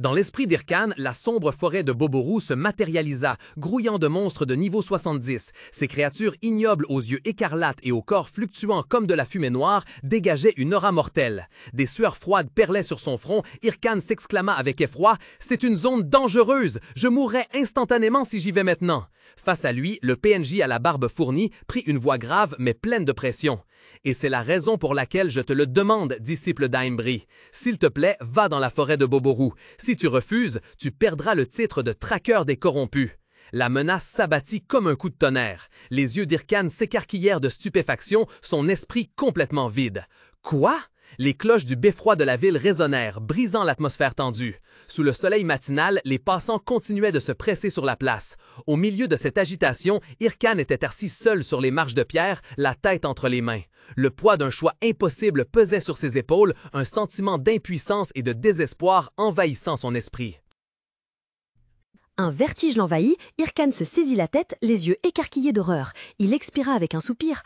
Dans l'esprit d'Irkan, la sombre forêt de Boboru se matérialisa, grouillant de monstres de niveau 70. Ces créatures ignobles aux yeux écarlates et au corps fluctuant comme de la fumée noire dégageaient une aura mortelle. Des sueurs froides perlaient sur son front. Irkan s'exclama avec effroi « C'est une zone dangereuse! Je mourrai instantanément si j'y vais maintenant! » Face à lui, le PNJ à la barbe fournie prit une voix grave mais pleine de pression. « Et c'est la raison pour laquelle je te le demande, disciple d'Aimbri. S'il te plaît, va dans la forêt de Boboru. Si tu refuses, tu perdras le titre de traqueur des corrompus. » La menace s'abattit comme un coup de tonnerre. Les yeux d'Irkan s'écarquillèrent de stupéfaction, son esprit complètement vide. « Quoi? » Les cloches du beffroi de la ville résonnèrent, brisant l'atmosphère tendue. Sous le soleil matinal, les passants continuaient de se presser sur la place. Au milieu de cette agitation, Irkan était assis seul sur les marches de pierre, la tête entre les mains. Le poids d'un choix impossible pesait sur ses épaules, un sentiment d'impuissance et de désespoir envahissant son esprit. Un vertige l'envahit, Irkan se saisit la tête, les yeux écarquillés d'horreur. Il expira avec un soupir.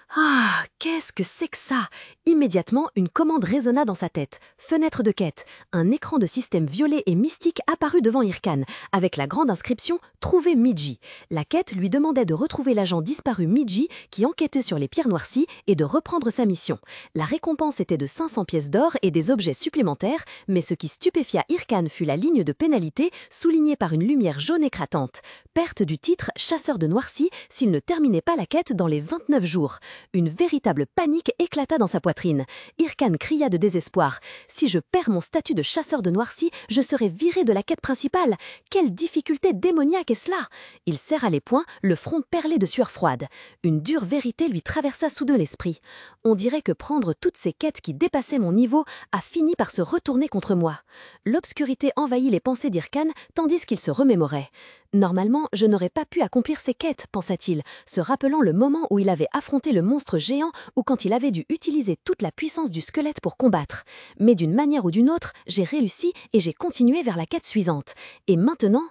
« Ah, qu'est-ce que c'est que ça ?» Immédiatement, une commande résonna dans sa tête. Fenêtre de quête. Un écran de système violet et mystique apparut devant Irkan, avec la grande inscription « Trouver Miji ». La quête lui demandait de retrouver l'agent disparu Miji qui enquêtait sur les pierres noircies et de reprendre sa mission. La récompense était de 500 pièces d'or et des objets supplémentaires, mais ce qui stupéfia Irkan fut la ligne de pénalité soulignée par une lumière jaune éclatante. Perte du titre chasseur de noircies s'il ne terminait pas la quête dans les 29 jours. Une véritable panique éclata dans sa poitrine. Irkan cria de désespoir. « Si je perds mon statut de chasseur de noircies, je serai viré de la quête principale. Quelle difficulté démoniaque est cela ?» Il serra les poings, le front perlé de sueur froide. Une dure vérité lui traversa soudain l'esprit. On dirait que prendre toutes ces quêtes qui dépassaient mon niveau a fini par se retourner contre moi. L'obscurité envahit les pensées d'Irkan tandis qu'il se remémorait. Normalement, je n'aurais pas pu accomplir ces quêtes, pensa-t-il, se rappelant le moment où il avait affronté le monstre géant ou quand il avait dû utiliser toute la puissance du squelette pour combattre. Mais d'une manière ou d'une autre, j'ai réussi et j'ai continué vers la quête suivante. Et maintenant...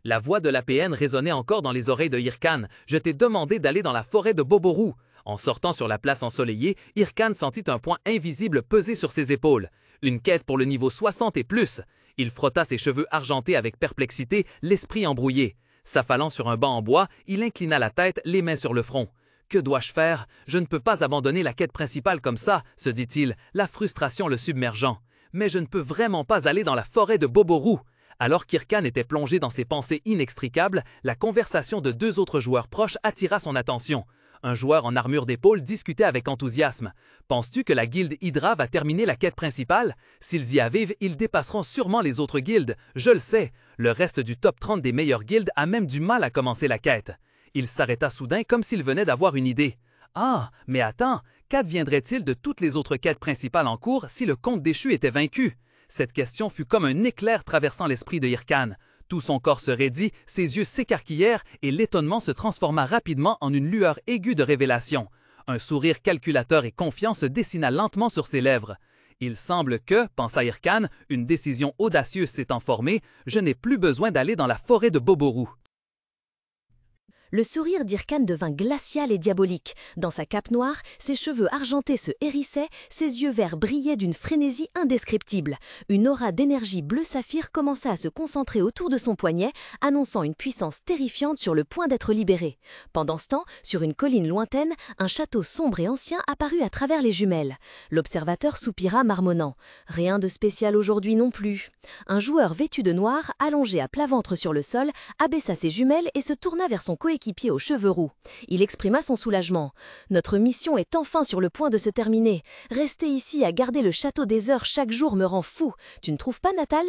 La voix de l'APN résonnait encore dans les oreilles de Irkan. « Je t'ai demandé d'aller dans la forêt de Boboru. » En sortant sur la place ensoleillée, Irkan sentit un poing invisible peser sur ses épaules. Une quête pour le niveau 60 et plus. Il frotta ses cheveux argentés avec perplexité, l'esprit embrouillé. S'affalant sur un banc en bois, il inclina la tête, les mains sur le front. « Que dois-je faire? Je ne peux pas abandonner la quête principale comme ça, » se dit-il, la frustration le submergeant. « Mais je ne peux vraiment pas aller dans la forêt de Boboru. » Alors qu'Irkan était plongé dans ses pensées inextricables, la conversation de deux autres joueurs proches attira son attention. Un joueur en armure d'épaule discutait avec enthousiasme. « Penses-tu que la guilde Hydra va terminer la quête principale? S'ils y arrivent, ils dépasseront sûrement les autres guildes. Je le sais. Le reste du top 30 des meilleures guildes a même du mal à commencer la quête. » Il s'arrêta soudain comme s'il venait d'avoir une idée. « Ah, mais attends, qu'adviendrait-il de toutes les autres quêtes principales en cours si le comte déchu était vaincu? » Cette question fut comme un éclair traversant l'esprit de Irkan. Tout son corps se raidit, ses yeux s'écarquillèrent et l'étonnement se transforma rapidement en une lueur aiguë de révélation. Un sourire calculateur et confiant se dessina lentement sur ses lèvres. « Il semble que, pensa Irkan, une décision audacieuse s'étant formée, je n'ai plus besoin d'aller dans la forêt de Boboru. » Le sourire d'Irkan devint glacial et diabolique. Dans sa cape noire, ses cheveux argentés se hérissaient, ses yeux verts brillaient d'une frénésie indescriptible. Une aura d'énergie bleu saphir commença à se concentrer autour de son poignet, annonçant une puissance terrifiante sur le point d'être libérée. Pendant ce temps, sur une colline lointaine, un château sombre et ancien apparut à travers les jumelles. L'observateur soupira marmonnant. Rien de spécial aujourd'hui non plus. Un joueur vêtu de noir, allongé à plat ventre sur le sol, abaissa ses jumelles et se tourna vers son coéquipier aux cheveux roux. Il exprima son soulagement. « Notre mission est enfin sur le point de se terminer. Rester ici à garder le château des heures chaque jour me rend fou. Tu ne trouves pas, Natal ?»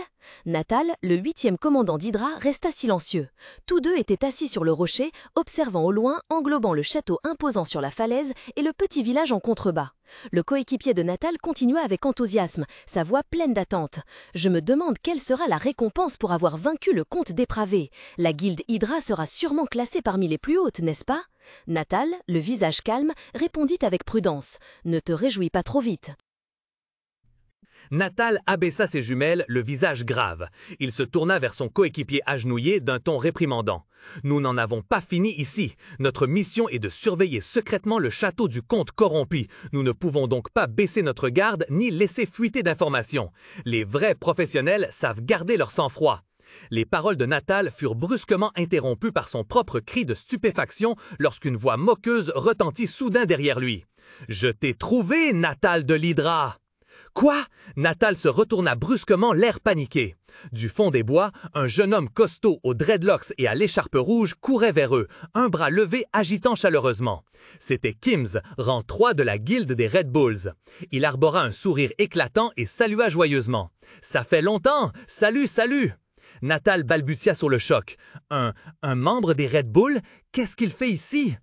Natal, le 8e commandant d'Hydra, resta silencieux. Tous deux étaient assis sur le rocher, observant au loin, englobant le château imposant sur la falaise et le petit village en contrebas. Le coéquipier de Natal continua avec enthousiasme, sa voix pleine d'attente. « Je me demande quelle sera la récompense pour avoir vaincu le comte dépravé. La guilde Hydra sera sûrement classée parmi les plus hautes, n'est-ce pas ?» Natal, le visage calme, répondit avec prudence. « Ne te réjouis pas trop vite. » Natal abaissa ses jumelles, le visage grave. Il se tourna vers son coéquipier agenouillé d'un ton réprimandant. « Nous n'en avons pas fini ici. Notre mission est de surveiller secrètement le château du comte corrompu. Nous ne pouvons donc pas baisser notre garde ni laisser fuiter d'informations. Les vrais professionnels savent garder leur sang-froid. » Les paroles de Natal furent brusquement interrompues par son propre cri de stupéfaction lorsqu'une voix moqueuse retentit soudain derrière lui. « Je t'ai trouvé, Natal de l'Hydra! » Quoi? Natal se retourna brusquement, l'air paniqué. Du fond des bois, un jeune homme costaud aux dreadlocks et à l'écharpe rouge courait vers eux, un bras levé agitant chaleureusement. C'était Kims, rang 3 de la guilde des Red Bulls. Il arbora un sourire éclatant et salua joyeusement. « Ça fait longtemps! Salut, salut! » Natal balbutia sur le choc. « Un membre des Red Bulls? Qu'est-ce qu'il fait ici? »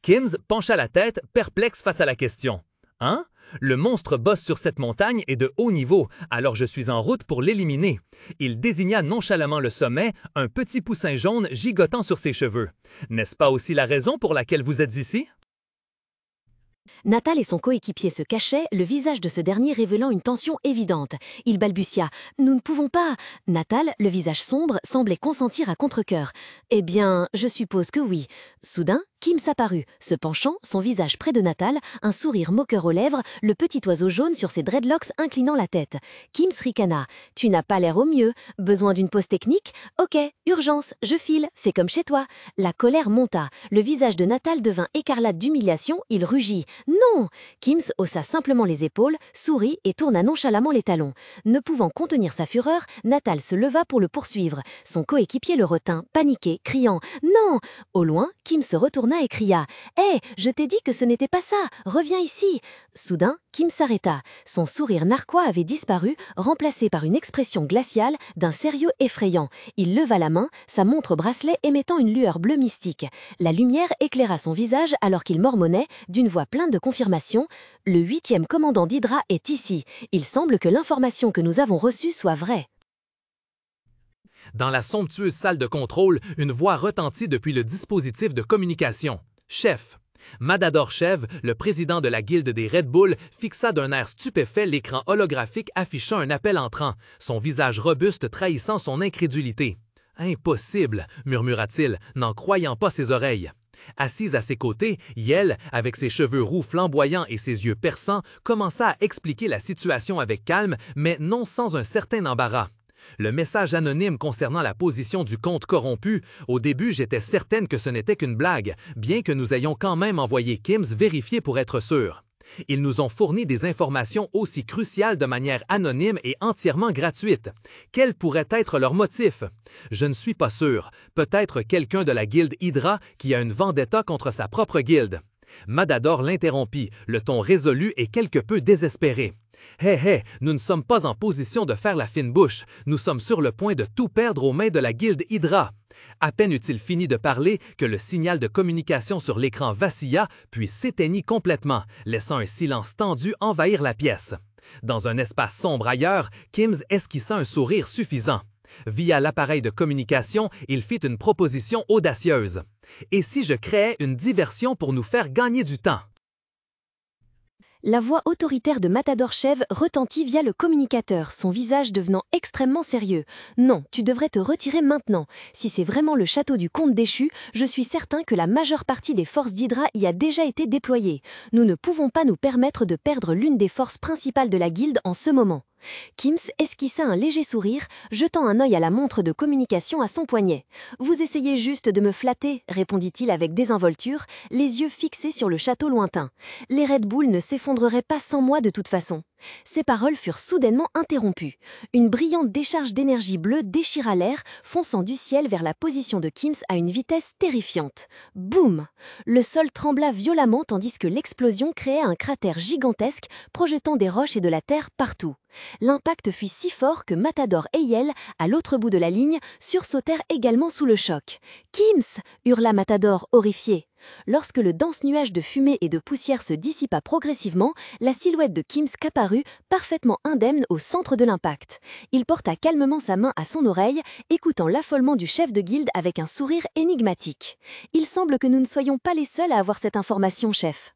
Kims pencha la tête, perplexe face à la question. « Hein? Le monstre bosse sur cette montagne est de haut niveau, alors je suis en route pour l'éliminer. » Il désigna nonchalamment le sommet, un petit poussin jaune gigotant sur ses cheveux. « N'est-ce pas aussi la raison pour laquelle vous êtes ici? » Natal et son coéquipier se cachaient, le visage de ce dernier révélant une tension évidente. Il balbutia « Nous ne pouvons pas !» Natal, le visage sombre, semblait consentir à contre-cœur. « Eh bien, je suppose que oui. » Soudain, Kim s'apparut, se penchant, son visage près de Natal, un sourire moqueur aux lèvres, le petit oiseau jaune sur ses dreadlocks inclinant la tête. Kim ricana. « Tu n'as pas l'air au mieux. Besoin d'une pause technique? Ok, urgence, je file, fais comme chez toi. » La colère monta. Le visage de Natal devint écarlate d'humiliation, il rugit. « Non !» Kims haussa simplement les épaules, sourit et tourna nonchalamment les talons. Ne pouvant contenir sa fureur, Natal se leva pour le poursuivre. Son coéquipier le retint, paniqué, criant « Non !» Au loin, Kim se retourna et cria « Hé, je t'ai dit que ce n'était pas ça, reviens ici !» Soudain, Kim s'arrêta. Son sourire narquois avait disparu, remplacé par une expression glaciale d'un sérieux effrayant. Il leva la main, sa montre bracelet émettant une lueur bleue mystique. La lumière éclaira son visage alors qu'il mormonnait, d'une voix pleine de confirmation « Le 8e commandant d'Hydra est ici. Il semble que l'information que nous avons reçue soit vraie. » Dans la somptueuse salle de contrôle, une voix retentit depuis le dispositif de communication. « Chef !» Madador Shev, le président de la guilde des Red Bulls, fixa d'un air stupéfait l'écran holographique affichant un appel entrant, son visage robuste trahissant son incrédulité. « Impossible !» murmura-t-il, n'en croyant pas ses oreilles. Assise à ses côtés, Yel, avec ses cheveux roux flamboyants et ses yeux perçants, commença à expliquer la situation avec calme, mais non sans un certain embarras. Le message anonyme concernant la position du comte corrompu, au début j'étais certaine que ce n'était qu'une blague, bien que nous ayons quand même envoyé Kims vérifier pour être sûr. Ils nous ont fourni des informations aussi cruciales de manière anonyme et entièrement gratuite. Quel pourrait être leur motif? Je ne suis pas sûr. Peut-être quelqu'un de la guilde Hydra qui a une vendetta contre sa propre guilde. Madador l'interrompit, le ton résolu et quelque peu désespéré. « Hé, hé, nous ne sommes pas en position de faire la fine bouche. Nous sommes sur le point de tout perdre aux mains de la guilde Hydra. » À peine eut-il fini de parler que le signal de communication sur l'écran vacilla puis s'éteignit complètement, laissant un silence tendu envahir la pièce. Dans un espace sombre ailleurs, Kims esquissa un sourire suffisant. Via l'appareil de communication, il fit une proposition audacieuse. « Et si je créais une diversion pour nous faire gagner du temps? » La voix autoritaire de Matador Shev retentit via le communicateur, son visage devenant extrêmement sérieux. « Non, tu devrais te retirer maintenant. Si c'est vraiment le château du comte déchu, je suis certain que la majeure partie des forces d'Hydra y a déjà été déployée. Nous ne pouvons pas nous permettre de perdre l'une des forces principales de la guilde en ce moment. » Kims esquissa un léger sourire, jetant un œil à la montre de communication à son poignet. « Vous essayez juste de me flatter, » répondit-il avec désinvolture, les yeux fixés sur le château lointain. « Les Red Bulls ne s'effondreraient pas sans moi de toute façon. » Ces paroles furent soudainement interrompues. Une brillante décharge d'énergie bleue déchira l'air, fonçant du ciel vers la position de Kims à une vitesse terrifiante. Boum! Le sol trembla violemment tandis que l'explosion créait un cratère gigantesque, projetant des roches et de la terre partout. L'impact fut si fort que Matador et Yel, à l'autre bout de la ligne, sursautèrent également sous le choc. « Kims !» hurla Matador, horrifié. Lorsque le dense nuage de fumée et de poussière se dissipa progressivement, la silhouette de Kims qu'apparut, parfaitement indemne au centre de l'impact. Il porta calmement sa main à son oreille, écoutant l'affolement du chef de guilde avec un sourire énigmatique. « Il semble que nous ne soyons pas les seuls à avoir cette information, chef. »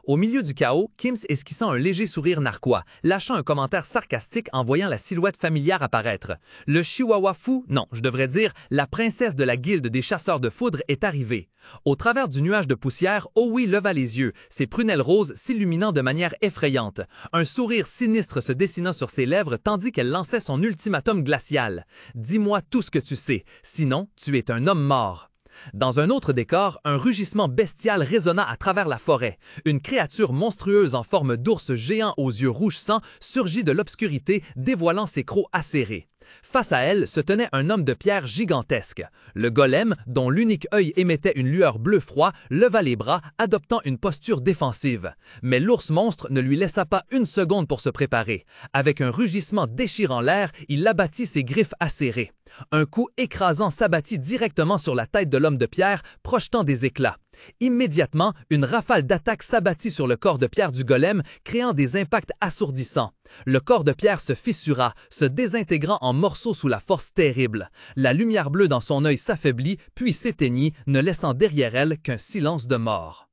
Au milieu du chaos, Kims esquissant un léger sourire narquois, lâchant un commentaire sarcastique en voyant la silhouette familière apparaître. Le chihuahua fou, non, je devrais dire, la princesse de la guilde des chasseurs de foudre est arrivée. Au travers du nuage de poussière, Owie leva les yeux, ses prunelles roses s'illuminant de manière effrayante. Un sourire sinistre se dessinant sur ses lèvres tandis qu'elle lançait son ultimatum glacial. « Dis-moi tout ce que tu sais, sinon tu es un homme mort. » Dans un autre décor, un rugissement bestial résonna à travers la forêt. Une créature monstrueuse en forme d'ours géant aux yeux rouge sang surgit de l'obscurité, dévoilant ses crocs acérés. Face à elle se tenait un homme de pierre gigantesque. Le golem, dont l'unique œil émettait une lueur bleu froid, leva les bras, adoptant une posture défensive. Mais l'ours monstre ne lui laissa pas une seconde pour se préparer. Avec un rugissement déchirant l'air, il abattit ses griffes acérées. Un coup écrasant s'abattit directement sur la tête de l'homme de pierre, projetant des éclats. Immédiatement, une rafale d'attaque s'abattit sur le corps de pierre du golem, créant des impacts assourdissants. Le corps de pierre se fissura, se désintégrant en morceaux sous la force terrible. La lumière bleue dans son œil s'affaiblit, puis s'éteignit, ne laissant derrière elle qu'un silence de mort.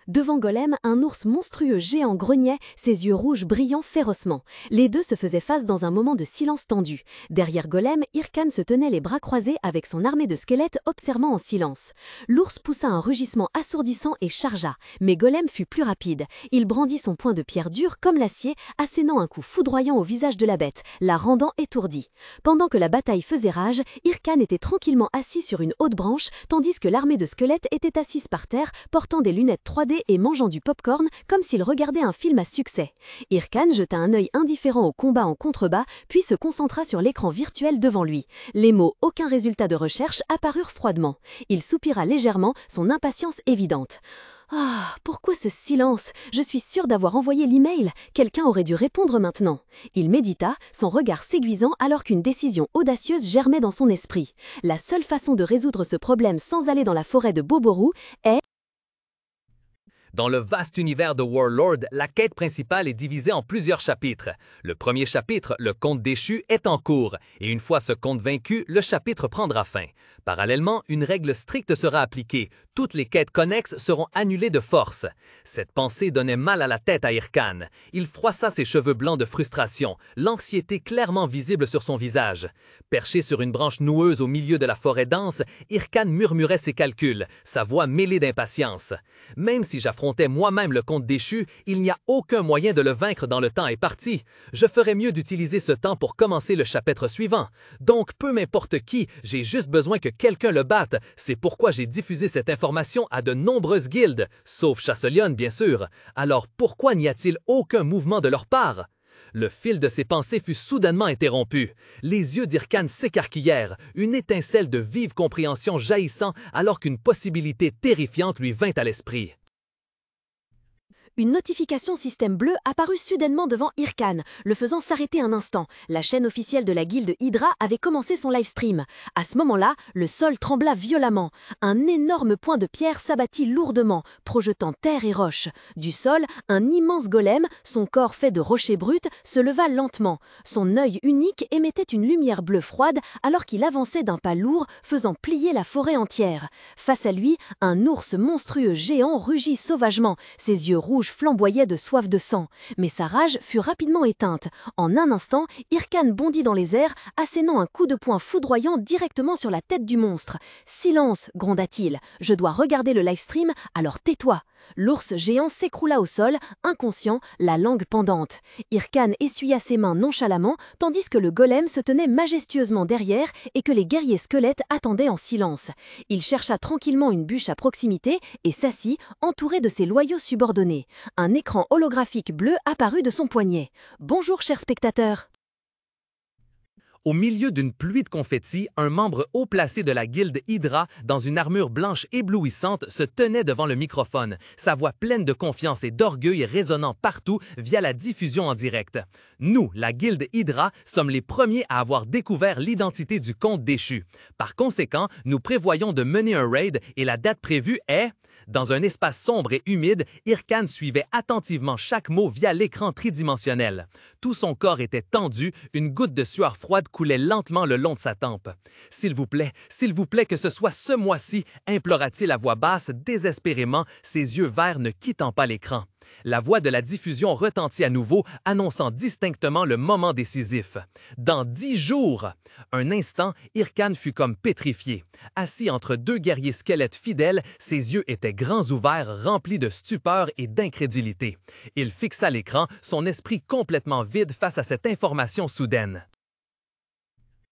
Devant Golem, un ours monstrueux géant grognait, ses yeux rouges brillant férocement. Les deux se faisaient face dans un moment de silence tendu. Derrière Golem, Irkan se tenait les bras croisés avec son armée de squelettes observant en silence. L'ours poussa un rugissement assourdissant et chargea, mais Golem fut plus rapide. Il brandit son poing de pierre dure comme l'acier, assénant un coup foudroyant au visage de la bête, la rendant étourdie. Pendant que la bataille faisait rage, Irkan était tranquillement assis sur une haute branche, tandis que l'armée de squelettes était assise par terre, portant des lunettes 3D et mangeant du popcorn comme s'il regardait un film à succès. Irkan jeta un œil indifférent au combat en contrebas, puis se concentra sur l'écran virtuel devant lui. Les mots « aucun résultat de recherche » apparurent froidement. Il soupira légèrement, son impatience évidente. « Ah, pourquoi ce silence? Je suis sûr d'avoir envoyé l'email. Quelqu'un aurait dû répondre maintenant. » Il médita, son regard s'aiguisant alors qu'une décision audacieuse germait dans son esprit. La seule façon de résoudre ce problème sans aller dans la forêt de Boboru est... Dans le vaste univers de Warlord, la quête principale est divisée en plusieurs chapitres. Le premier chapitre, le conte déchu, est en cours, et une fois ce conte vaincu, le chapitre prendra fin. Parallèlement, une règle stricte sera appliquée. Toutes les quêtes connexes seront annulées de force. Cette pensée donnait mal à la tête à Irkan. Il froissa ses cheveux blancs de frustration, l'anxiété clairement visible sur son visage. Perché sur une branche noueuse au milieu de la forêt dense, Irkan murmurait ses calculs, sa voix mêlée d'impatience. Même si j'affrontais moi-même le conte déchu, il n'y a aucun moyen de le vaincre dans le temps imparti. Je ferais mieux d'utiliser ce temps pour commencer le chapitre suivant. Donc, peu m'importe qui, j'ai juste besoin que quelqu'un le batte. C'est pourquoi j'ai diffusé cette information à de nombreuses guildes, sauf Chasselion, bien sûr. Alors, pourquoi n'y a-t-il aucun mouvement de leur part? Le fil de ses pensées fut soudainement interrompu. Les yeux d'Irkan s'écarquillèrent, une étincelle de vive compréhension jaillissant alors qu'une possibilité terrifiante lui vint à l'esprit. Une notification système bleu apparut soudainement devant Irkan, le faisant s'arrêter un instant. La chaîne officielle de la guilde Hydra avait commencé son livestream. À ce moment-là, le sol trembla violemment. Un énorme point de pierre s'abattit lourdement, projetant terre et roches. Du sol, un immense golem, son corps fait de rochers bruts, se leva lentement. Son œil unique émettait une lumière bleue froide alors qu'il avançait d'un pas lourd, faisant plier la forêt entière. Face à lui, un ours monstrueux géant rugit sauvagement, ses yeux rouges flamboyait de soif de sang, mais sa rage fut rapidement éteinte. En un instant, Irkan bondit dans les airs, assénant un coup de poing foudroyant directement sur la tête du monstre. « Silence !» gronda-t-il. « Je dois regarder le livestream, alors tais-toi !» L'ours géant s'écroula au sol, inconscient, la langue pendante. Irkan essuya ses mains nonchalamment, tandis que le golem se tenait majestueusement derrière et que les guerriers squelettes attendaient en silence. Il chercha tranquillement une bûche à proximité et s'assit, entouré de ses loyaux subordonnés. Un écran holographique bleu apparut de son poignet. « Bonjour, chers spectateurs !» Au milieu d'une pluie de confettis, un membre haut placé de la guilde Hydra, dans une armure blanche éblouissante, se tenait devant le microphone, sa voix pleine de confiance et d'orgueil résonnant partout via la diffusion en direct. Nous, la guilde Hydra, sommes les premiers à avoir découvert l'identité du conte déchu. Par conséquent, nous prévoyons de mener un raid et la date prévue est... Dans un espace sombre et humide, Irkan suivait attentivement chaque mot via l'écran tridimensionnel. Tout son corps était tendu, une goutte de sueur froide coulait lentement le long de sa tempe. « s'il vous plaît, que ce soit ce mois-ci » implora-t-il à voix basse, désespérément, ses yeux verts ne quittant pas l'écran. La voix de la diffusion retentit à nouveau, annonçant distinctement le moment décisif. Dans 10 jours! Un instant, Irkan fut comme pétrifié. Assis entre deux guerriers squelettes fidèles, ses yeux étaient grands ouverts, remplis de stupeur et d'incrédulité. Il fixa l'écran, son esprit complètement vide face à cette information soudaine.